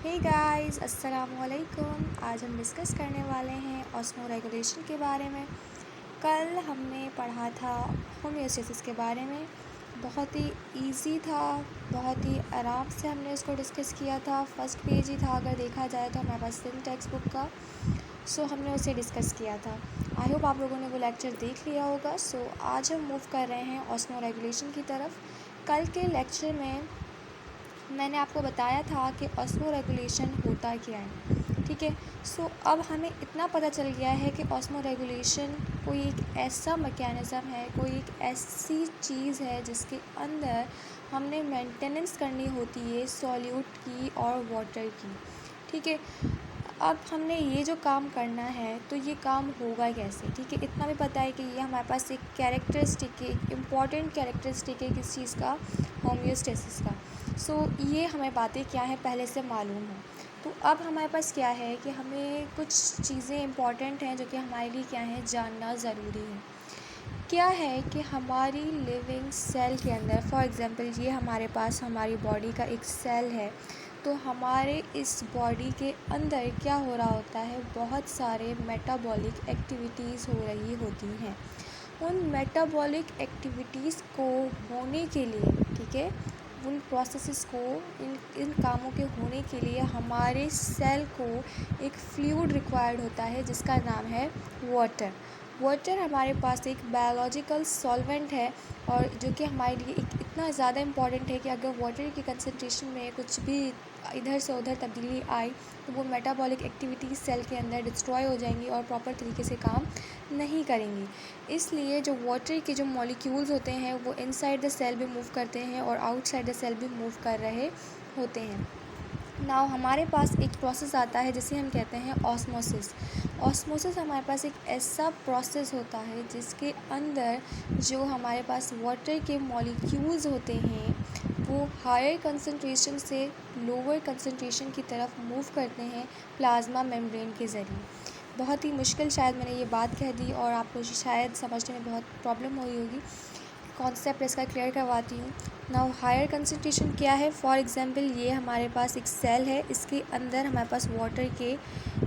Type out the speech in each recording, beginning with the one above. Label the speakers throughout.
Speaker 1: Hey guys, अस्सलाम वालेकुम। आज हम डिस्कस करने वाले हैं ऑस्मो रेगुलेशन के बारे में। कल हमने पढ़ा था होम्योस्टेसिस के बारे में। बहुत ही इजी था, बहुत ही आराम से हमने उसको डिस्कस किया था। फर्स्ट पेज ही था अगर देखा जाए तो हमारे पास सिंह टेक्स्ट बुक का। हमने उसे डिस्कस किया था। आई होप आप लोगों ने वो लेक्चर देख लिया होगा। आज हम मूव कर रहे हैं ऑस्मो रेगुलेशन की तरफ। कल के लेक्चर में मैंने आपको बताया था कि ऑस्मो रेगुलेशन होता क्या है, ठीक है। अब हमें इतना पता चल गया है कि ऑस्मो रेगुलेशन कोई एक ऐसा मैकेनिज़्म है, कोई एक ऐसी चीज़ है जिसके अंदर हमने मेंटेनेंस करनी होती है सॉल्यूट की और वाटर की, ठीक है। अब हमने ये जो काम करना है तो ये काम होगा कैसे, ठीक है। इतना भी पता है कि ये हमारे पास एक कैरेक्टरिस्टिक है, एक इम्पॉर्टेंट कैरेक्टरिस्टिक है किस चीज़ का, होम्योस्टेसिस का। ये हमें बातें क्या है पहले से मालूम है। तो अब हमारे पास क्या है कि हमें कुछ चीज़ें इम्पॉर्टेंट हैं जो कि हमारे लिए क्या है, जानना ज़रूरी है। क्या है कि हमारी लिविंग सेल के अंदर, फॉर एग्ज़ाम्पल ये हमारे पास हमारी बॉडी का एक सेल है, तो हमारे इस बॉडी के अंदर क्या हो रहा होता है, बहुत सारे मेटाबॉलिक एक्टिविटीज़ हो रही होती हैं। उन मेटाबॉलिक एक्टिविटीज़ को होने के लिए, ठीक है, उन प्रोसेसेस को, इन कामों के होने के लिए हमारे सेल को एक फ्लूइड रिक्वायर्ड होता है जिसका नाम है वाटर। वाटर हमारे पास एक बायोलॉजिकल सॉल्वेंट है और जो कि हमारे लिए इतना ज़्यादा इम्पॉर्टेंट है कि अगर वाटर की कंसंट्रेशन में कुछ भी इधर से उधर तब्दीली आई तो वो मेटाबॉलिक एक्टिविटीज़ सेल के अंदर डिस्ट्रॉय हो जाएंगी और प्रॉपर तरीके से काम नहीं करेंगी। इसलिए जो वाटर के जो मॉलिक्यूल्स होते हैं वो इनसाइड द सेल भी मूव करते हैं और आउटसाइड द सेल भी मूव कर रहे होते हैं। नाउ हमारे पास एक प्रोसेस आता है जिसे हम कहते हैं ऑस्मोसिस। ऑस्मोसिस हमारे पास एक ऐसा प्रोसेस होता है जिसके अंदर जो हमारे पास वाटर के मॉलिक्यूल्स होते हैं वो हायर कंसंट्रेशन से लोअर कंसंट्रेशन की तरफ मूव करते हैं प्लाज्मा मेम्ब्रेन के ज़रिए। बहुत ही मुश्किल शायद मैंने ये बात कह दी और आपको शायद समझने में बहुत प्रॉब्लम हुई होगी। कॉन्सेप्ट इसका क्लियर करवाती हूँ। नाउ हायर कंसंट्रेशन क्या है, फॉर एग्जांपल ये हमारे पास एक सेल है, इसके अंदर हमारे पास वाटर के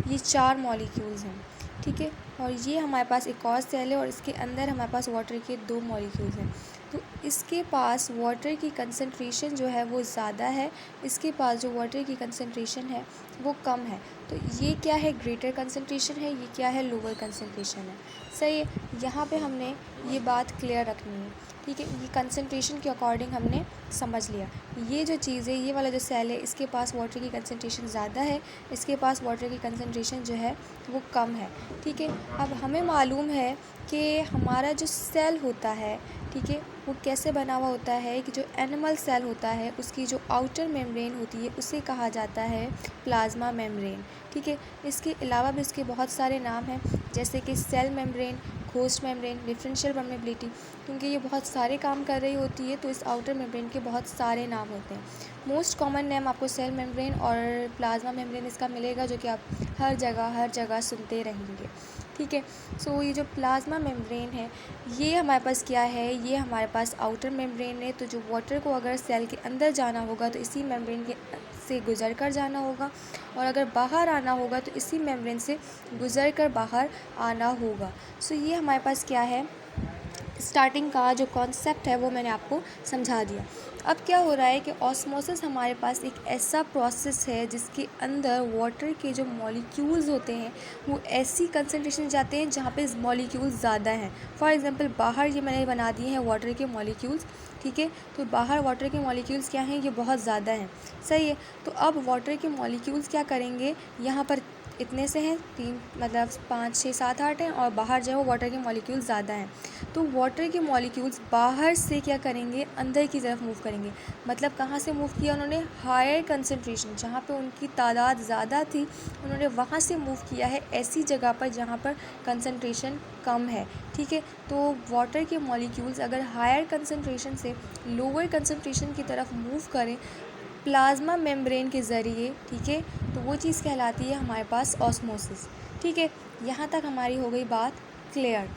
Speaker 1: ये 4 मॉलिक्यूल्स हैं, ठीक है। और ये हमारे पास एक और सेल है और इसके अंदर हमारे पास वाटर के 2 मॉलिक्यूल्स हैं। तो इसके पास वाटर की कंसंट्रेशन जो है वो ज़्यादा है, इसके पास जो वाटर की कंसंट्रेशन है वो कम है। तो ये क्या है, ग्रेटर कंसंट्रेशन है, ये क्या है, लोअर कंसंट्रेशन है। सही है, यहाँ पे हमने ये बात क्लियर रखनी है, ठीक है। ये कंसंट्रेशन के अकॉर्डिंग हमने समझ लिया। ये जो चीज़ है, ये वाला जो सेल है, इसके पास वाटर की कंसंट्रेशन ज़्यादा है, इसके पास वाटर की कंसंट्रेशन जो है वो कम है, ठीक है। अब हमें मालूम है कि हमारा जो सेल होता है, ठीक है, वो कैसे बना हुआ होता है कि जो एनिमल सेल होता है उसकी जो आउटर मेम्ब्रेन होती है उसे कहा जाता है प्लाज्मा मेम्ब्रेन, ठीक है। इसके अलावा भी उसके बहुत सारे नाम हैं जैसे कि cell membrane, host membrane, differential permeability. क्योंकि ये बहुत सारे काम कर रही होती है तो इस आउटर मेम्ब्रेन के बहुत सारे नाम होते हैं। मोस्ट कॉमन नेम आपको सेल मेम्ब्रेन और प्लाज्मा मेम्ब्रेन इसका मिलेगा, जो कि आप हर जगह सुनते रहेंगे, ठीक है। ये जो प्लाज्मा मेम्ब्रेन है ये हमारे पास क्या है, ये हमारे पास आउटर मेम्ब्रेन है। तो जो वाटर को अगर सेल के अंदर जाना होगा तो इसी मेम्ब्रेन के से गुज़र कर जाना होगा और अगर बाहर आना होगा तो इसी मेम्ब्रेन से गुज़र कर बाहर आना होगा। ये हमारे पास क्या है, स्टार्टिंग का जो कॉन्सेप्ट है वो मैंने आपको समझा दिया। अब क्या हो रहा है कि ऑस्मोसिस हमारे पास एक ऐसा प्रोसेस है जिसके अंदर वाटर के जो मॉलिक्यूल्स होते हैं वो ऐसी कंसंट्रेशन जाते हैं जहाँ पे मॉलिक्यूल्स ज़्यादा हैं। फॉर एग्जांपल बाहर ये मैंने बना दिए हैं वाटर के मॉलिक्यूल्स, ठीक है। तो बाहर वाटर के मॉलिक्यूल्स क्या हैं, ये बहुत ज़्यादा हैं, सही है। तो अब वाटर के मॉलिक्यूल्स क्या करेंगे, यहाँ पर इतने से हैं 3 मतलब 5 6 7 8 हैं और बाहर जो है वो वाटर के मॉलिक्यूल्स ज़्यादा हैं। तो वाटर के मॉलिक्यूल्स बाहर से क्या करेंगे, अंदर की तरफ मूव करेंगे। मतलब कहाँ से मूव किया उन्होंने, हायर कंसंट्रेशन जहाँ पे उनकी तादाद ज़्यादा थी उन्होंने वहाँ से मूव किया है ऐसी जगह पर जहाँ पर कंसंट्रेशन कम है, ठीक है। तो वाटर के मॉलिक्यूल्स अगर हायर कंसंट्रेशन से लोअर कंसंट्रेशन की तरफ मूव करें प्लाज्मा मेम्ब्रेन के ज़रिए, ठीक है, तो वो चीज़ कहलाती है हमारे पास ऑस्मोसिस, ठीक है। यहाँ तक हमारी हो गई बात क्लियर।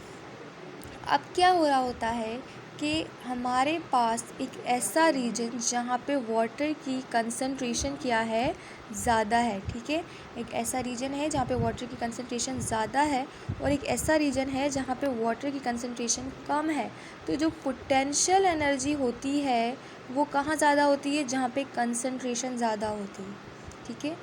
Speaker 1: अब क्या हो रहा होता है कि हमारे पास एक ऐसा रीजन जहाँ पे वाटर की कंसंट्रेशन क्या है, ज़्यादा है। ठीक है, एक ऐसा रीजन है जहाँ पे वाटर की कंसंट्रेशन ज़्यादा है और एक ऐसा रीजन है जहाँ पे वाटर की कंसंट्रेशन कम है। तो जो पोटेंशियल एनर्जी होती है वो कहाँ ज़्यादा होती है, जहाँ पे कंसंट्रेशन ज़्यादा होती है। ठीक है,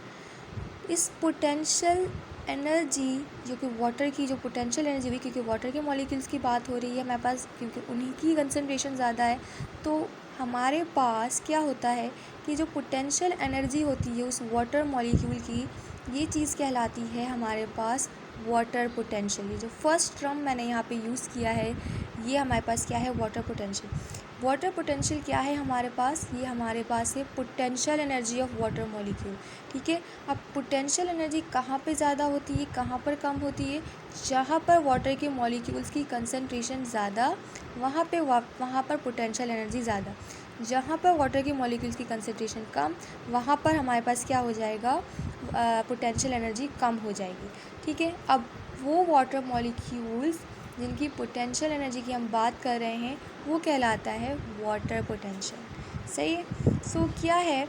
Speaker 1: इस पोटेंशियल एनर्जी जो कि वाटर की जो पोटेंशियल एनर्जी हुई, क्योंकि वाटर के मॉलिक्यूल्स की बात हो रही है हमारे पास, क्योंकि उन्हीं की कंसंट्रेशन ज़्यादा है, तो हमारे पास क्या होता है कि जो पोटेंशियल एनर्जी होती है उस वाटर मॉलिक्यूल की, ये चीज़ कहलाती है हमारे पास वाटर पोटेंशियल। ये जो फर्स्ट टर्म मैंने यहाँ पे यूज़ किया है ये हमारे पास क्या है, वाटर पोटेंशियल। वाटर पोटेंशियल क्या है हमारे पास, ये हमारे पास है potential energy of water molecule. ठीक है, अब पोटेंशियल एनर्जी कहाँ पे ज़्यादा होती है, कहाँ पर कम होती है, जहाँ पर वाटर के मॉलिक्यूल्स की कंसंट्रेशन ज़्यादा वहाँ पर पोटेंशियल एनर्जी ज़्यादा, जहाँ पर वाटर के मॉलिक्यूल्स की कंसंट्रेशन कम वहाँ पर हमारे पास क्या हो जाएगा, पोटेंशियल एनर्जी कम हो जाएगी। ठीक है, अब वो वाटर मॉलिक्यूल्स जिनकी पोटेंशियल एनर्जी की हम बात कर रहे हैं वो कहलाता है वाटर पोटेंशियल। सही है। सो क्या है,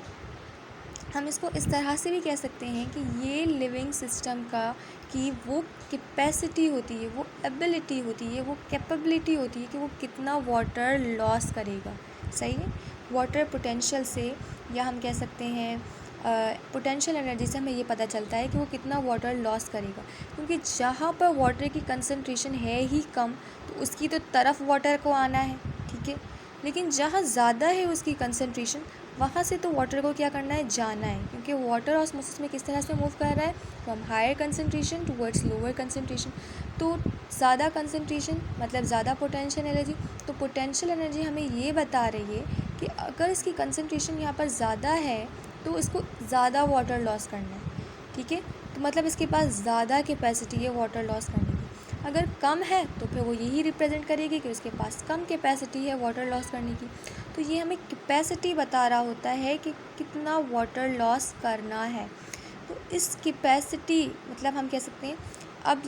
Speaker 1: हम इसको इस तरह से भी कह सकते हैं कि ये लिविंग सिस्टम का कि वो कैपेसिटी होती है, वो एबिलिटी होती है, वो कैपेबिलिटी होती है कि वो कितना वाटर लॉस करेगा। सही है, वाटर पोटेंशियल से, या हम कह सकते हैं पोटेंशियल एनर्जी से हमें ये पता चलता है कि वो कितना वाटर लॉस करेगा, क्योंकि जहाँ पर वाटर की कंसंट्रेशन है ही कम तो उसकी तो तरफ वाटर को आना है। ठीक है, लेकिन जहाँ ज़्यादा है उसकी कंसंट्रेशन वहाँ से तो वाटर को क्या करना है, जाना है, क्योंकि वाटर ऑस्मोसिस में किस तरह से मूव कर रहा है, from higher concentration towards lower concentration. तो ज़्यादा कंसंट्रेशन मतलब ज़्यादा पोटेंशियल एनर्जी। तो पोटेंशियल एनर्जी हमें ये बता रही है कि अगर इसकी कंसंट्रेशन यहाँ पर ज़्यादा है तो इसको ज़्यादा वाटर लॉस करना है। ठीक है, तो मतलब इसके पास ज़्यादा कैपेसिटी है वाटर लॉस करने की। अगर कम है तो फिर वो यही रिप्रेजेंट करेगी कि उसके पास कम कैपेसिटी है वाटर लॉस करने की। तो ये हमें कैपेसिटी बता रहा होता है कि कितना वाटर लॉस करना है। तो इस कैपेसिटी मतलब हम कह सकते हैं, अब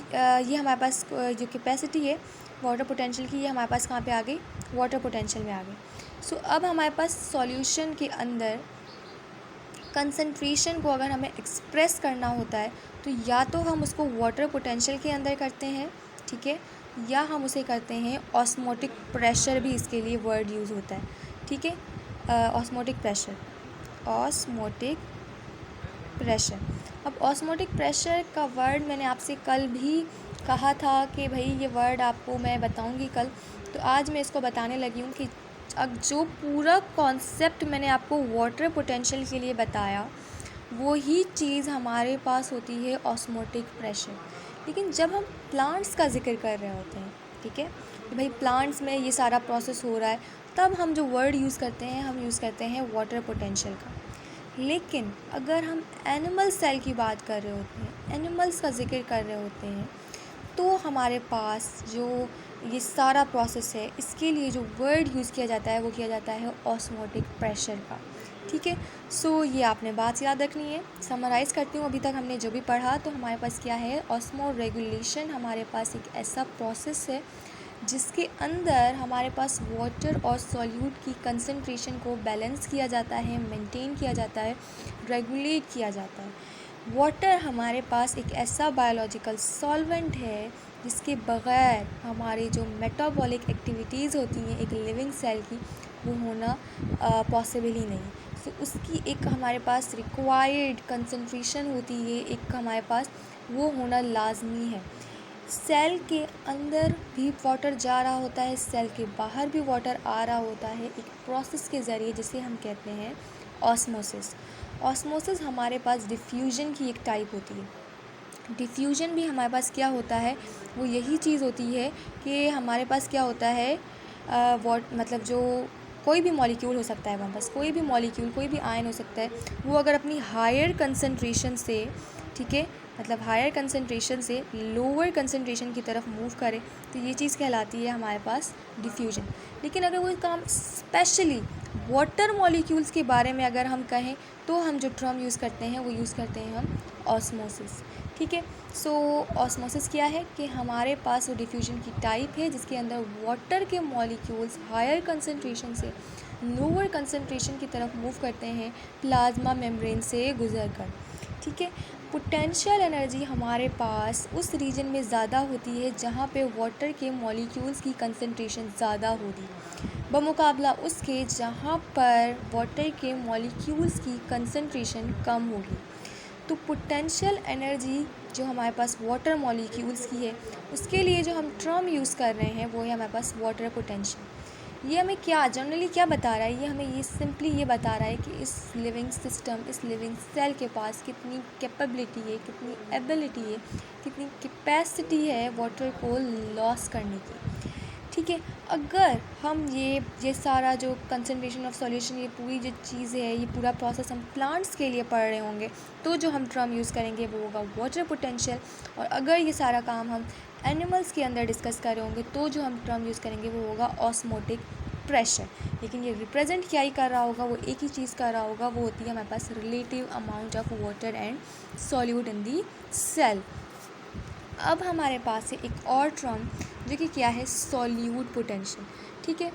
Speaker 1: ये हमारे पास जो कैपेसिटी है वाटर पोटेंशियल की, ये हमारे पास कहाँ पे आ गई, वाटर पोटेंशियल में आ गई। सो अब हमारे पास सॉल्यूशन के अंदर कंसंट्रेशन को अगर हमें एक्सप्रेस करना होता है तो या तो हम उसको वाटर पोटेंशियल के अंदर करते हैं, ठीक है, या हम उसे करते हैं ऑस्मोटिक प्रेशर, भी इसके लिए वर्ड यूज़ होता है। ठीक है, ऑस्मोटिक प्रेशर, ऑस्मोटिक प्रेशर। अब ऑस्मोटिक प्रेशर का वर्ड मैंने आपसे कल भी कहा था कि भाई ये वर्ड आपको मैं बताऊंगी कल, तो आज मैं इसको बताने लगी हूँ कि अब जो पूरा कॉन्सेप्ट मैंने आपको वाटर पोटेंशियल के लिए बताया वो ही चीज़ हमारे पास होती है ऑस्मोटिक प्रेशर। लेकिन जब हम प्लांट्स का जिक्र कर रहे होते हैं, ठीक है, तो भाई प्लांट्स में ये सारा प्रोसेस हो रहा है, तब हम जो वर्ड यूज़ करते हैं हम यूज़ करते हैं वाटर पोटेंशियल का। लेकिन अगर हम एनिमल सेल की बात कर रहे होते हैं, एनिमल्स का जिक्र कर रहे होते हैं, तो हमारे पास जो ये सारा प्रोसेस है इसके लिए जो वर्ड यूज़ किया जाता है वो किया जाता है ऑस्मोटिक प्रेशर का। ठीक है, सो ये आपने बात याद रखनी है। समराइज़ करती हूँ, अभी तक हमने जो भी पढ़ा, तो हमारे पास क्या है, ऑस्मो रेगुलेशन हमारे पास एक ऐसा प्रोसेस है जिसके अंदर हमारे पास वाटर और सॉल्यूट की कंसंट्रेशन को बैलेंस किया जाता है, मेंटेन किया जाता है, रेगुलेट किया जाता है। वाटर हमारे पास एक ऐसा बायोलॉजिकल सॉल्वेंट है जिसके बग़ैर हमारी जो मेटाबॉलिक एक्टिविटीज़ होती हैं एक लिविंग सेल की, वो होना पॉसिबल ही नहीं। सो उसकी एक हमारे पास रिक्वायर्ड कंसंट्रेशन होती है, एक हमारे पास वो होना लाजमी है। सेल के अंदर भी वाटर जा रहा होता है, सेल के बाहर भी वाटर आ रहा होता है, एक प्रोसेस के ज़रिए जिसे हम कहते हैं ऑस्मोसिस। ऑस्मोसिस हमारे पास डिफ्यूजन की एक टाइप होती है। डिफ्यूजन भी हमारे पास क्या होता है, वो यही चीज़ होती है कि हमारे पास क्या होता है, मतलब जो कोई भी मॉलिक्यूल हो सकता है, हमारे पास कोई भी मॉलिक्यूल, कोई भी आयन हो सकता है, वो अगर अपनी हायर कंसंट्रेशन से, ठीक है, मतलब हायर कंसंट्रेशन से लोअर कंसंट्रेशन की तरफ मूव करे तो ये चीज़ कहलाती है हमारे पास डिफ्यूजन। लेकिन अगर वो काम स्पेशली वाटर मॉलिक्यूल्स के बारे में अगर हम कहें तो हम जो टर्म यूज़ करते हैं वो यूज़ करते हैं हम ऑस्मोसिस। ठीक है, सो ऑस्मोसिस क्या है कि हमारे पास वो डिफ्यूजन की टाइप है जिसके अंदर वाटर के मॉलिक्यूल्स हायर कंसनट्रेशन से लोअर कंसनट्रेशन की तरफ मूव करते हैं प्लाज्मा मेम्ब्रेन से गुजर कर। ठीक है, पोटेंशियल एनर्जी हमारे पास उस रीजन में ज़्यादा होती है जहाँ पे वाटर के मॉलिक्यूल्स की कंसनट्रेशन ज़्यादा होगी बमुकाबला उसके जहाँ पर वाटर के मॉलिक्यूल्स की कंसनट्रेशन कम होगी। तो पोटेंशियल एनर्जी जो हमारे पास वाटर मॉलिक्यूल्स की है उसके लिए जो हम टर्म यूज़ कर रहे हैं वो है हमारे पास वाटर पोटेंशियल। ये हमें क्या जनरली क्या बता रहा है, ये हमें ये सिंपली ये बता रहा है कि इस लिविंग सिस्टम, इस लिविंग सेल के पास कितनी कैपेबिलिटी है, कितनी एबिलिटी है, कितनी कैपेसिटी है वाटर को लॉस करने की। ठीक है, अगर हम ये सारा जो कंसनट्रेशन ऑफ सॉल्यूशन, ये पूरी जो चीज़ है, ये पूरा प्रोसेस हम प्लांट्स के लिए पढ़ रहे होंगे तो जो हम टर्म यूज़ करेंगे वो होगा वाटर पोटेंशियल। और अगर ये सारा काम हम एनिमल्स के अंदर डिस्कस कर रहे होंगे तो जो हम टर्म यूज़ करेंगे वो होगा ऑस्मोटिक प्रेशर। लेकिन ये रिप्रेजेंट क्या ही कर रहा होगा, वो एक ही चीज़ कर रहा होगा, वो होती है हमारे पास relative amount of water and solute in the cell. अब हमारे पास है एक और टर्म जो कि क्या है, सॉल्यूट पोटेंशियल। ठीक है,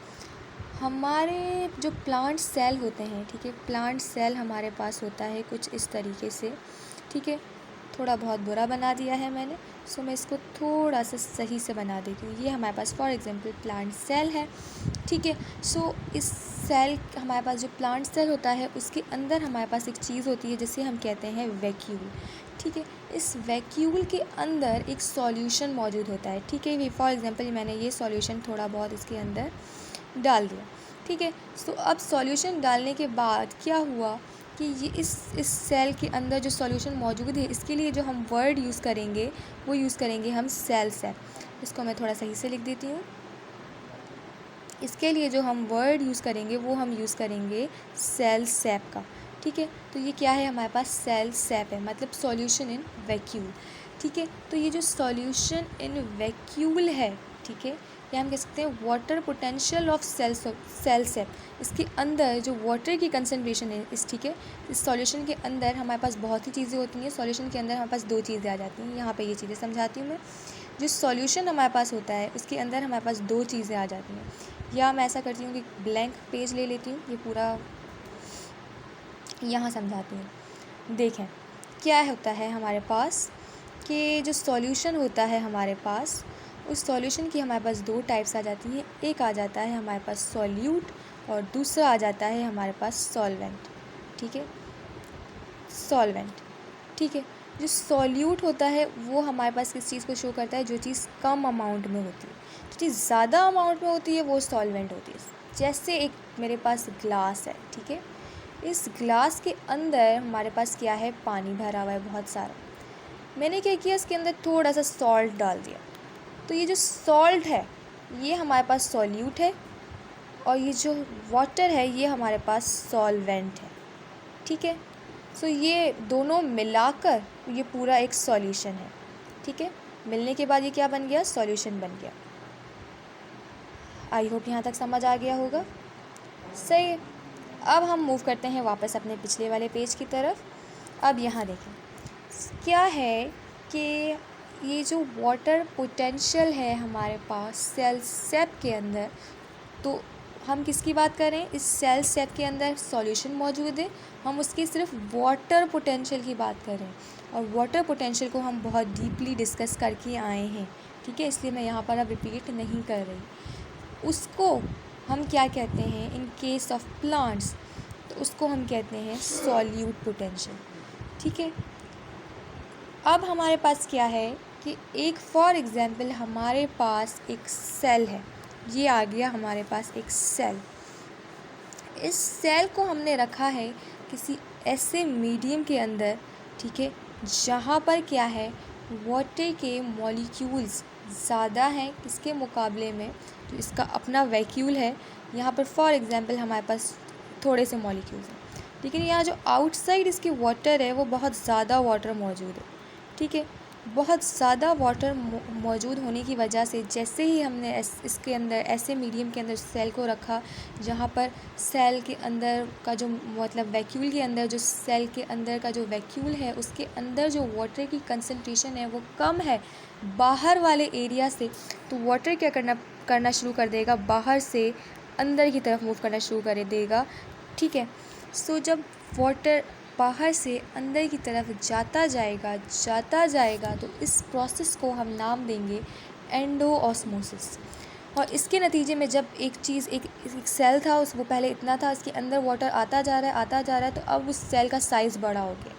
Speaker 1: हमारे जो प्लांट सेल होते हैं, ठीक है, प्लांट सेल हमारे पास होता है कुछ इस तरीके से। ठीक है, थोड़ा बहुत बुरा बना दिया है मैंने, सो मैं इसको थोड़ा सा सही से बना देती हूँ। ये हमारे पास फॉर एग्जांपल प्लांट सेल है। ठीक है, सो इस सेल, हमारे पास जो प्लांट सेल होता है उसके अंदर हमारे पास एक चीज़ होती है जिसे हम कहते हैं वैक्यूल। ठीक है, इस वैक्यूल के अंदर एक सॉल्यूशन मौजूद होता है। ठीक है, फॉर एग्जांपल मैंने ये सॉल्यूशन थोड़ा बहुत इसके अंदर डाल दिया। ठीक है, सो अब सॉल्यूशन डालने के बाद क्या हुआ कि ये इस सेल के अंदर जो सॉल्यूशन मौजूद है इसके लिए जो हम वर्ड यूज़ करेंगे वो यूज़ करेंगे हम सेल सेप। इसको मैं थोड़ा सही से लिख देती हूँ। इसके लिए जो हम वर्ड यूज़ करेंगे वो हम यूज़ करेंगे सेल सेप का। ठीक है, तो ये क्या है, हमारे पास सेल सेप है, मतलब सॉल्यूशन इन वैक्यूल। ठीक है, तो ये जो सॉल्यूशन इन वैक्यूल है, ठीक है, या हम कह सकते हैं वाटर पोटेंशियल ऑफ सेल सेप। इसके अंदर जो वाटर की कंसनट्रेशन है ठीक है, इस सॉल्यूशन के अंदर हमारे पास बहुत ही चीज़ें होती हैं। सॉल्यूशन के अंदर हमारे पास दो चीज़ें आ जाती हैं। यहाँ पे ये चीज़ें समझाती हूँ मैं। जो सॉल्यूशन हमारे पास होता है उसके अंदर हमारे पास दो चीज़ें आ जाती हैं। या मैं ऐसा करती हूँ कि ब्लैंक पेज ले लेती हूँ, ये पूरा यहाँ समझाती हूँ। देखें क्या होता है हमारे पास कि जो सॉल्यूशन होता है हमारे पास, उस सॉल्यूशन की हमारे पास दो टाइप्स आ जाती हैं। एक आ जाता है हमारे पास सॉल्यूट और दूसरा आ जाता है हमारे पास सॉल्वेंट। ठीक है, सॉल्वेंट। ठीक है, जो सॉल्यूट होता है वो हमारे पास किस चीज़ को शो करता है, जो चीज़ कम अमाउंट में होती है। जो चीज़ ज़्यादा अमाउंट में होती है वो सॉल्वेंट होती है। जैसे एक मेरे पास ग्लास है, ठीक है, इस ग्लास के अंदर हमारे पास क्या है, पानी भरा हुआ है बहुत सारा। मैंने क्या किया, इसके अंदर थोड़ा सा सॉल्ट डाल दिया, तो ये जो सॉल्ट है ये हमारे पास सॉल्यूट है और ये जो वाटर है ये हमारे पास सॉल्वेंट है। ठीक है, सो ये दोनों मिलाकर ये पूरा एक सॉल्यूशन है। ठीक है, मिलने के बाद ये क्या बन गया, सॉल्यूशन बन गया। आई होप यहाँ तक समझ आ गया होगा। सही है, अब हम मूव करते हैं वापस अपने पिछले वाले पेज की तरफ। अब यहाँ देखें क्या है कि ये जो वाटर पोटेंशियल है हमारे पास सेल सेप के अंदर, तो हम किसकी बात कर रहे हैं, इस सेल सेप के अंदर सॉल्यूशन मौजूद है, हम उसकी सिर्फ वाटर पोटेंशियल की बात कर रहे हैं। और वाटर पोटेंशियल को हम बहुत डीपली डिस्कस करके आए हैं। ठीक है, इसलिए मैं यहाँ पर अब रिपीट नहीं कर रही। उसको हम क्या कहते हैं इन केस ऑफ प्लांट्स, तो उसको हम कहते हैं सॉल्यूट पोटेंशियल। ठीक है, अब हमारे पास क्या है कि एक फॉर एग्ज़ाम्पल हमारे पास एक सेल है, ये आ गया हमारे पास एक सेल। इस सेल को हमने रखा है किसी ऐसे मीडियम के अंदर, ठीक है, जहाँ पर क्या है, वाटर के मॉलिक्यूल्स ज़्यादा हैं किसके मुकाबले में, तो इसका अपना वैक्यूल है। यहाँ पर फॉर एग्ज़ाम्पल हमारे पास थोड़े से मॉलिक्यूल्स हैं, लेकिन यहाँ जो आउटसाइड इसके वाटर है वो बहुत ज़्यादा वाटर मौजूद है। ठीक है, बहुत ज़्यादा वाटर मौजूद होने की वजह से जैसे ही हमने इसके अंदर ऐसे मीडियम के अंदर सेल को रखा जहाँ पर सेल के अंदर का जो मतलब वैक्यूल के अंदर जो सेल के अंदर का जो वैक्यूल है उसके अंदर जो वाटर की कंसंट्रेशन है वो कम है बाहर वाले एरिया से, तो वाटर क्या करना शुरू कर देगा, बाहर से अंदर की तरफ मूव करना शुरू कर देगा। ठीक है, सो जब वाटर बाहर से अंदर की तरफ जाता जाएगा तो इस प्रोसेस को हम नाम देंगे एंडोऑस्मोसिस। और इसके नतीजे में जब एक सेल था वो पहले इतना था, इसके अंदर वाटर आता जा रहा है तो अब उस सेल का साइज़ बड़ा हो गया।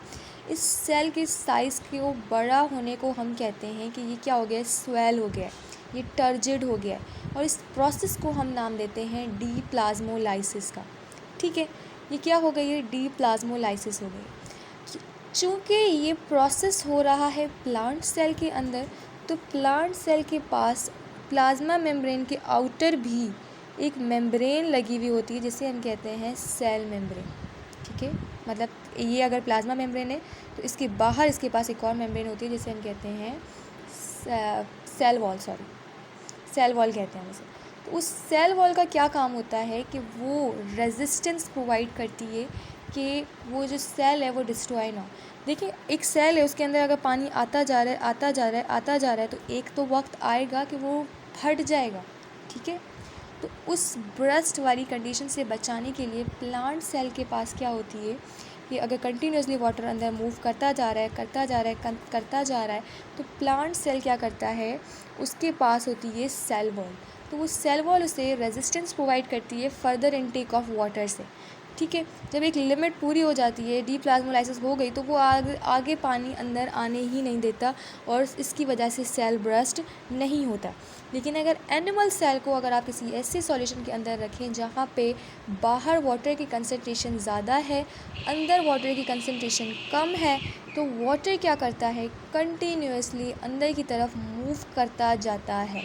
Speaker 1: इस सेल के साइज़ को बड़ा होने को हम कहते हैं कि ये क्या हो गया, स्वेल हो गया, ये टर्जिड हो गया। और इस प्रोसेस को हम नाम देते हैं डीप्लाज्मोलाइसिस का। ठीक है, ये क्या हो गई, ये डीप्लाज्मोलाइसिस हो गई। चूँकि ये प्रोसेस हो रहा है प्लांट सेल के अंदर, तो प्लांट सेल के पास प्लाज्मा मेम्ब्रेन के आउटर भी एक मेम्ब्रेन लगी हुई होती है जिसे हम कहते हैं सेल मेम्ब्रेन। ठीक है, मतलब ये अगर प्लाज्मा मेम्ब्रेन है तो इसके बाहर इसके पास एक और मेम्ब्रेन होती है जिसे हम कहते हैं सेल वॉल कहते हैं उसे। तो उस सेल वॉल का क्या काम होता है कि वो रेजिस्टेंस प्रोवाइड करती है कि वो जो सेल है वो डिस्ट्रॉय ना हो। देखिए, एक सेल है, उसके अंदर अगर पानी आता जा रहा है तो एक तो वक्त आएगा कि वो फट जाएगा। ठीक है, तो उस ब्रस्ट वाली कंडीशन से बचाने के लिए प्लांट सेल के पास क्या होती है कि अगर कंटिन्यूसली वाटर अंदर मूव करता जा रहा है तो प्लांट सेल क्या करता है, उसके पास होती है सेल वॉल। तो वो सेल वॉल उसे रेजिस्टेंस प्रोवाइड करती है फर्दर इनटेक ऑफ वाटर से। ठीक है, जब एक लिमिट पूरी हो जाती है, डीप्लाज्मोलाइसिस हो गई, तो वो आगे पानी अंदर आने ही नहीं देता और इसकी वजह से सेल ब्रस्ट नहीं होता। लेकिन अगर एनिमल सेल को अगर आप किसी ऐसे सॉल्यूशन के अंदर रखें जहाँ पे बाहर वाटर की कंसंट्रेशन ज़्यादा है, अंदर वाटर की कंसंट्रेशन कम है, तो वाटर क्या करता है, कंटिन्यूसली अंदर की तरफ मूव करता जाता है।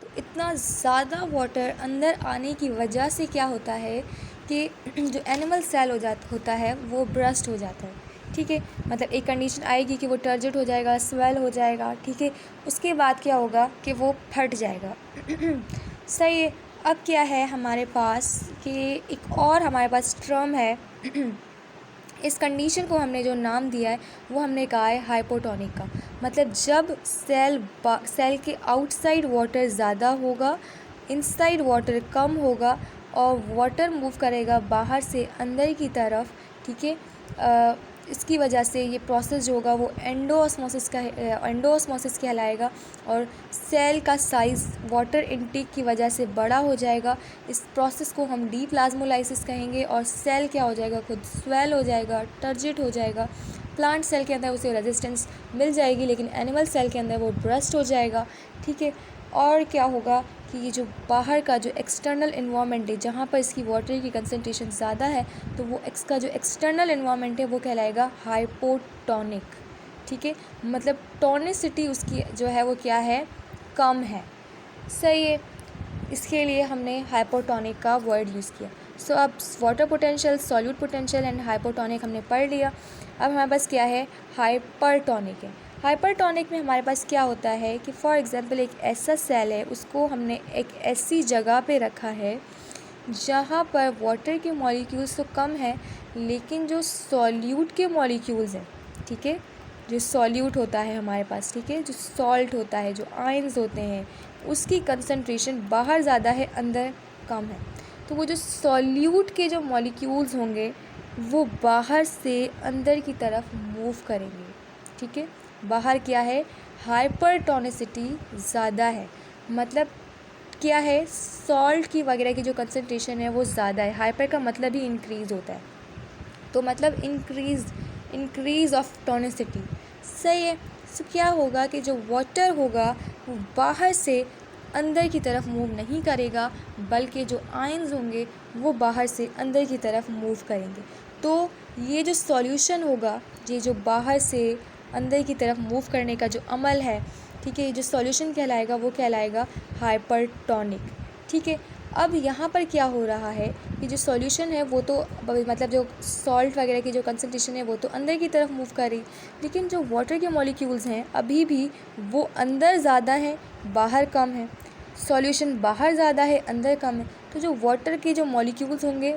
Speaker 1: तो इतना ज़्यादा वाटर अंदर आने की वजह से क्या होता है कि जो एनिमल सेल होता है वो ब्रस्ट हो जाता है। ठीक है, मतलब एक कंडीशन आएगी कि वो टर्जिड हो जाएगा, स्वेल हो जाएगा। ठीक है, उसके बाद क्या होगा कि वो फट जाएगा। सही है, अब क्या है हमारे पास कि एक और हमारे पास टर्म है इस कंडीशन को हमने जो नाम दिया है वो हमने कहा है हाइपोटोनिक का। मतलब जब सेल के आउटसाइड वाटर ज़्यादा होगा, इनसाइड वाटर कम होगा और वाटर मूव करेगा बाहर से अंदर की तरफ। ठीक है, इसकी वजह से ये प्रोसेस जो होगा वो एंडोऑस्मोसिस कहलाएगा और सेल का साइज़ वाटर इनटेक की वजह से बड़ा हो जाएगा। इस प्रोसेस को हम डीप्लाज्मोलाइसिस कहेंगे और सेल क्या हो जाएगा, खुद स्वेल हो जाएगा, टर्जिड हो जाएगा। प्लांट सेल के अंदर उसे रेजिस्टेंस मिल जाएगी, लेकिन एनिमल सेल के अंदर वो ब्रस्ट हो जाएगा। ठीक है, और क्या होगा कि ये जो बाहर का जो एक्सटर्नल इन्वायरमेंट है जहाँ पर इसकी वाटर की कंसंट्रेशन ज़्यादा है, तो वो इसका जो एक्सटर्नल इन्वायरमेंट है वो कहलाएगा हाइपोटोनिक। ठीक है, मतलब टोनिसिटी उसकी जो है वो क्या है, कम है। सही है, इसके लिए हमने हाइपोटोनिक का वर्ड यूज़ किया। सो अब water potential, solute potential and hypotonic हमने पढ़ लिया। अब हमारे पास क्या है, हाइपरटोनिक है। हाइपरटोनिक में हमारे पास क्या होता है कि फॉर एग्ज़ाम्पल एक ऐसा सेल है, उसको हमने एक ऐसी जगह पे रखा है जहाँ पर वाटर के मॉलिक्यूल्स तो कम है, लेकिन जो सॉल्यूट के मॉलिक्यूल्स हैं, ठीक है, जो सॉल्यूट होता है हमारे पास, ठीक है, जो सॉल्ट होता है, जो आयंस होते हैं, उसकी कंसंट्रेशन बाहर ज़्यादा है, अंदर कम है। तो वो जो सॉल्यूट के जो मॉलिक्यूल्स होंगे वो बाहर से अंदर की तरफ मूव करेंगे। ठीक है, बाहर क्या है, हाइपरटोनिसिटी ज़्यादा है। मतलब क्या है, सॉल्ट की वगैरह की जो कंसंट्रेशन है वो ज़्यादा है। हाइपर का मतलब ही इंक्रीज़ होता है, तो मतलब इंक्रीज़ ऑफ टोनिसिटी। सही है, तो क्या होगा कि जो वाटर होगा वो बाहर से अंदर की तरफ मूव नहीं करेगा, बल्कि जो आयंस होंगे वो बाहर से अंदर की तरफ मूव करेंगे। तो ये जो सॉल्यूशन होगा, ये जो बाहर से अंदर की तरफ मूव करने का जो अमल है, ठीक है, जो सॉल्यूशन कहलाएगा वो कहलाएगा हाइपरटोनिक। ठीक है, अब यहाँ पर क्या हो रहा है कि जो सॉल्यूशन है वो तो मतलब जो सॉल्ट वगैरह की जो कंसंट्रेशन है वो तो अंदर की तरफ मूव कर रही, लेकिन जो वाटर के मॉलिक्यूल्स हैं अभी भी वो अंदर ज़्यादा हैं, बाहर कम है। सॉल्यूशन बाहर ज़्यादा है, अंदर कम है। तो जो वाटर के जो मॉलिक्यूल्स होंगे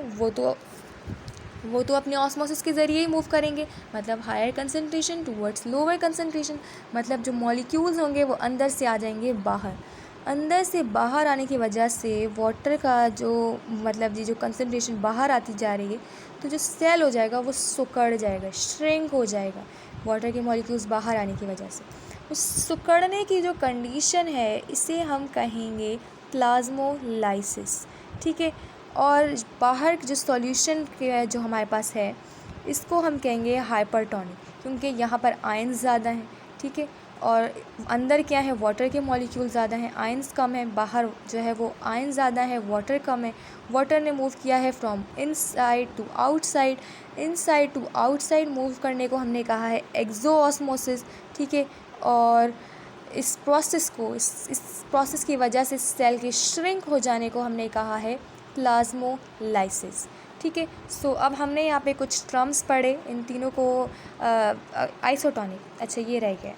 Speaker 1: वो तो अपने ऑस्मोसिस के ज़रिए ही मूव करेंगे, मतलब higher concentration towards lower concentration. मतलब जो मॉलिक्यूल्स होंगे वो अंदर से आ जाएंगे बाहर। अंदर से बाहर आने की वजह से वाटर का जो मतलब जो कंसंट्रेशन बाहर आती जा रही है, तो जो सेल हो जाएगा वो सिकुड़ जाएगा, श्रिंक हो जाएगा वाटर के मॉलिक्यूल्स बाहर आने की वजह से। उस सिकुड़ने की जो कंडीशन है इसे हम कहेंगे प्लाज्मोलाइसिस, ठीक है। और बाहर जो सॉल्यूशन के जो हमारे पास है इसको हम कहेंगे हाइपरटोनिक, क्योंकि यहाँ पर आयंस ज़्यादा हैं, ठीक है। और अंदर क्या है, वाटर के मॉलिक्यूल ज़्यादा हैं, आयंस कम है। बाहर जो है वो आयंस ज़्यादा है, वाटर कम है। वाटर ने मूव किया है from inside to outside. Inside to outside move करने को हमने कहा है एक्सोऑस्मोसिस, ठीक है। और इस प्रोसेस की वजह से सेल के श्रिंक हो जाने को हमने कहा है प्लाज्मोलाइसिस, ठीक है। सो अब हमने यहाँ पे कुछ टर्म्स पढ़े, इन तीनों को आइसोटोनिक, अच्छा ये रह गया।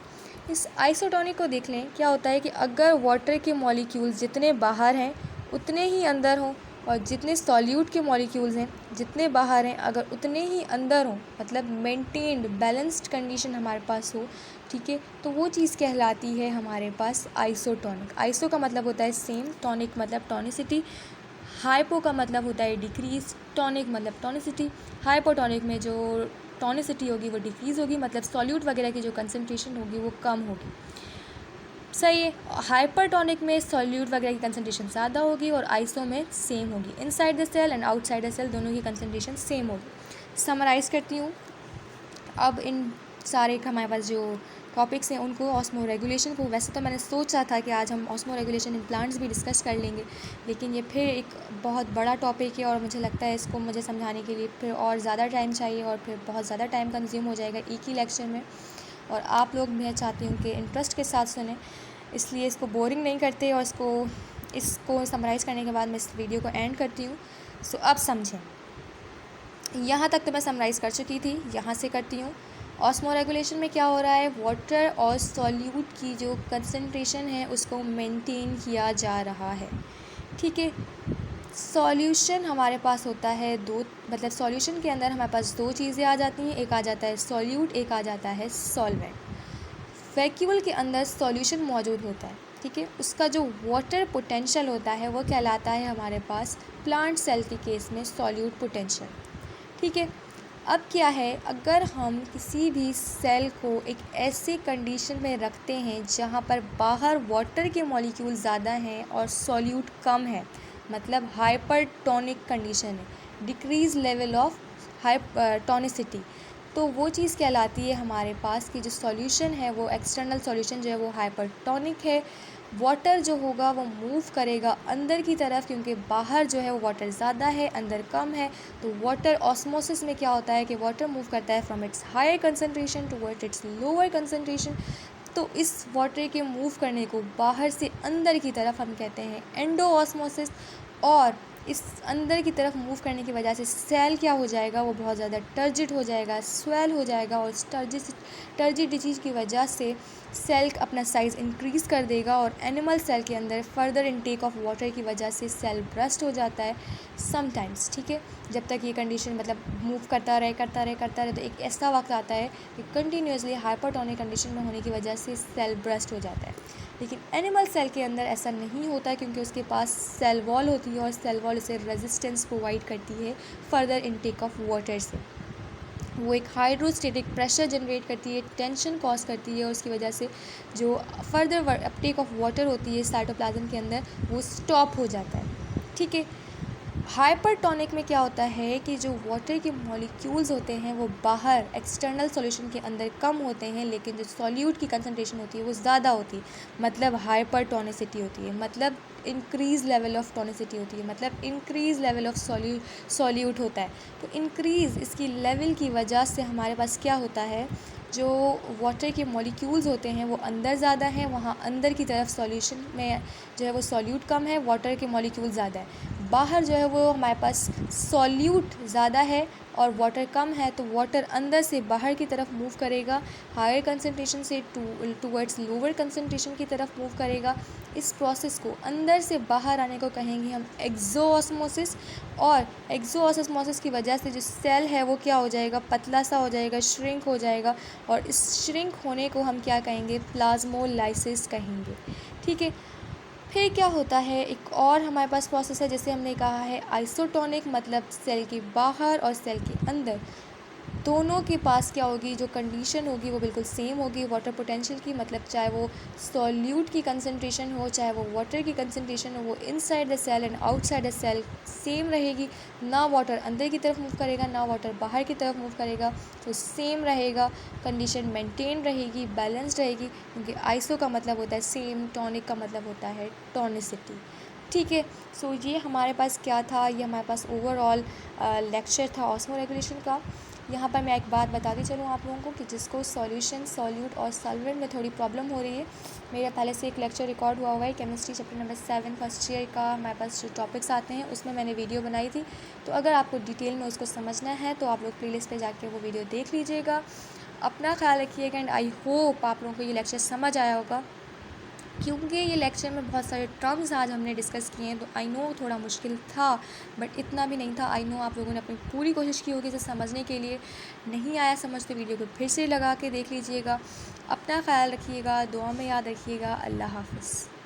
Speaker 1: इस आइसोटोनिक को देख लें, क्या होता है कि अगर वाटर के मॉलिक्यूल्स जितने बाहर हैं उतने ही अंदर हों, और जितने सॉल्यूट के मॉलिक्यूल्स हैं जितने बाहर हैं अगर उतने ही अंदर हों, मतलब मेंटेन्ड बैलेंस्ड कंडीशन हमारे पास हो, ठीक है, तो वो चीज़ कहलाती है हमारे पास आइसोटोनिक। आइसो का मतलब होता है सेम, टॉनिक मतलब टॉनिसिटी, हाइपो का मतलब होता है डिक्रीज, टॉनिक मतलब टॉनिसिटी। हाइपोटोनिक में जो टॉनिसिटी होगी वो डिक्रीज़ होगी, मतलब सॉल्यूट वगैरह की जो कंसंट्रेशन होगी वो कम होगी, सही है। हाइपरटोनिक में सॉल्यूट वगैरह की कंसंट्रेशन ज़्यादा होगी और आइसो में सेम होगी। Inside the cell and outside the cell दोनों की कंसंट्रेशन सेम होगी। समराइज़ करती हूँ अब इन सारे हमारे पास जो टॉपिक्स हैं उनको। ऑस्मो रेगुलेशन को वैसे तो मैंने सोचा था कि आज हम ऑस्मो रेगुलेशन इन प्लांट्स भी डिस्कस कर लेंगे, लेकिन ये फिर एक बहुत बड़ा टॉपिक है और मुझे लगता है इसको मुझे समझाने के लिए फिर और ज़्यादा टाइम चाहिए और फिर बहुत ज़्यादा टाइम कंज्यूम हो जाएगा एक ही लेक्चर में। और आप लोग मैं चाहती हूँ कि इंटरेस्ट के साथ सुने, इसलिए इसको बोरिंग नहीं करते। और इसको समराइज़ करने के बाद मैं इस वीडियो को एंड करती हूँ। सो अब समझें, यहाँ तक तो मैं समराइज़ कर चुकी थी, यहाँ से करती हूँ। ऑस्मो रेगुलेशन में क्या हो रहा है, वाटर और सॉल्यूट की जो कंसंट्रेशन है उसको मेंटेन किया जा रहा है, ठीक है। सॉल्यूशन हमारे पास होता है दो, मतलब सॉल्यूशन के अंदर हमारे पास दो चीज़ें आ जाती हैं, एक आ जाता है सॉल्यूट, एक आ जाता है सॉल्वेंट। वैक्यूल के अंदर सॉल्यूशन मौजूद होता है, ठीक है। उसका जो वाटर पोटेंशियल होता है वो कहलाता है हमारे पास प्लांट सेल के केस में सॉल्यूट पोटेंशियल, ठीक है। अब क्या है, अगर हम किसी भी सेल को एक ऐसे कंडीशन में रखते हैं जहाँ पर बाहर वाटर के मॉलिक्यूल ज़्यादा हैं और सॉल्यूट कम है, मतलब हाइपरटोनिक कंडीशन है, डिक्रीज लेवल ऑफ टॉनिसिटी, तो वो चीज़ कहलाती है हमारे पास कि जो सॉल्यूशन है वो एक्सटर्नल सॉल्यूशन जो है वो हाइपरटोनिक है। वाटर जो होगा वो मूव करेगा अंदर की तरफ, क्योंकि बाहर जो है वो वाटर ज़्यादा है, अंदर कम है। तो वाटर ऑस्मोसिस में क्या होता है कि वाटर मूव करता है from its higher concentration towards its lower concentration. तो इस वाटर के मूव करने को बाहर से अंदर की तरफ हम कहते हैं एंडो ऑस्मोसिस। और इस अंदर की तरफ मूव करने की वजह से सेल क्या हो जाएगा, वो बहुत ज़्यादा टर्जिड हो जाएगा, स्वेल हो जाएगा, और टर्जिडिटी की वजह से सेल अपना साइज़ इंक्रीज़ कर देगा और एनिमल सेल के अंदर फर्दर इनटेक ऑफ वाटर की वजह से सेल ब्रस्ट हो जाता है समटाइम्स, ठीक है। जब तक ये कंडीशन मतलब मूव करता रहे तो एक ऐसा वक्त आता है कि कंटिन्यूसली हाइपरटोनिक कंडीशन में होने की वजह से सेल ब्रस्ट हो जाता है। लेकिन एनिमल सेल के अंदर ऐसा नहीं होता, क्योंकि उसके पास सेल वॉल होती है और सेल वॉल उसे रेजिस्टेंस प्रोवाइड करती है फर्दर इनटेक ऑफ वाटर से। वो एक हाइड्रोस्टेटिक प्रेशर जनरेट करती है, टेंशन कॉज करती है, और उसकी वजह से जो फर्दर अपटेक ऑफ वाटर होती है साइटोप्लाज्म के अंदर वो स्टॉप हो जाता है, ठीक है। हाइपरटोनिक में क्या होता है कि जो वाटर के मॉलिक्यूल्स होते हैं वो बाहर एक्सटर्नल सॉल्यूशन के अंदर कम होते हैं, लेकिन जो सॉल्यूट की कंसंट्रेशन होती है वो ज़्यादा होती है, मतलब हाइपरटोनिसिटी होती है, मतलब इंक्रीज़ लेवल ऑफ टोनिसिटी होती है, मतलब इंक्रीज़ लेवल ऑफ सॉल्यूट होता है। तो इंक्रीज़ इसकी लेवल की वजह से हमारे पास क्या होता है जो वाटर के मॉलिक्यूल्स होते हैं वो अंदर ज़्यादा हैं, वहाँ अंदर की तरफ सॉल्यूशन में जो है वो सॉल्यूट कम है, वाटर के मॉलिक्यूल ज़्यादा है। बाहर जो है वो हमारे पास सॉल्यूट ज़्यादा है और वाटर कम है, तो वाटर अंदर से बाहर की तरफ मूव करेगा, हायर कंसनट्रेशन से टूवर्ड्स लोअर कंसनट्रेशन की तरफ मूव करेगा। इस प्रोसेस को अंदर से बाहर आने को कहेंगे हम एक्सोऑस्मोसिस। और एक्सोऑस्मोसिस की वजह से जो सेल है वो क्या हो जाएगा, पतला सा हो जाएगा, श्रिंक हो जाएगा, और इस श्रिंक होने को हम क्या कहेंगे, प्लाज्मोलाइसिस कहेंगे। ठीक है, फिर क्या होता है, एक और हमारे पास प्रोसेस है जैसे हमने कहा है आइसोटोनिक, मतलब सेल के बाहर और सेल के अंदर दोनों के पास क्या होगी, जो कंडीशन होगी वो बिल्कुल सेम होगी वाटर पोटेंशियल की, मतलब चाहे वो सॉल्यूट की कंसंट्रेशन हो, चाहे वो वाटर की कंसंट्रेशन हो, वो inside the cell and outside the cell same रहेगी। ना वाटर अंदर की तरफ मूव करेगा, ना वाटर बाहर की तरफ मूव करेगा, तो सेम रहेगा, कंडीशन मेंटेन रहेगी, बैलेंस्ड रहेगी, क्योंकि आइसो का मतलब होता है सेम, टॉनिक का मतलब होता है टॉनिसिटी। ठीक है, सो ये हमारे पास क्या था, ये हमारे पास ओवरऑल लेक्चर था ऑस्मो रेगुलेशन का। यहाँ पर मैं एक बात बताती चलूँ आप लोगों को कि जिसको सॉल्यूशन, सॉल्यूट और सॉल्वेंट में थोड़ी प्रॉब्लम हो रही है, मेरा पहले से एक लेक्चर रिकॉर्ड हुआ है chemistry chapter number 7 first year का, हमारे पास जो टॉपिक्स आते हैं उसमें मैंने वीडियो बनाई थी। तो अगर आपको डिटेल में उसको समझना है तो आप लोग प्लेलिस्ट पे जाके वो वीडियो देख लीजिएगा। अपना ख्याल रखिएगा एंड आई होप आप लोगों को ये लेक्चर समझ आया होगा, क्योंकि ये लेक्चर में बहुत सारे टर्म्स आज हमने डिस्कस किए हैं, तो आई नो थोड़ा मुश्किल था, बट इतना भी नहीं था। आई नो आप लोगों ने अपनी पूरी कोशिश की होगी इसे समझने के लिए। नहीं आया समझ तो वीडियो को फिर से लगा के देख लीजिएगा। अपना ख्याल रखिएगा, दुआ में याद रखिएगा। अल्लाह हाफ़िज़।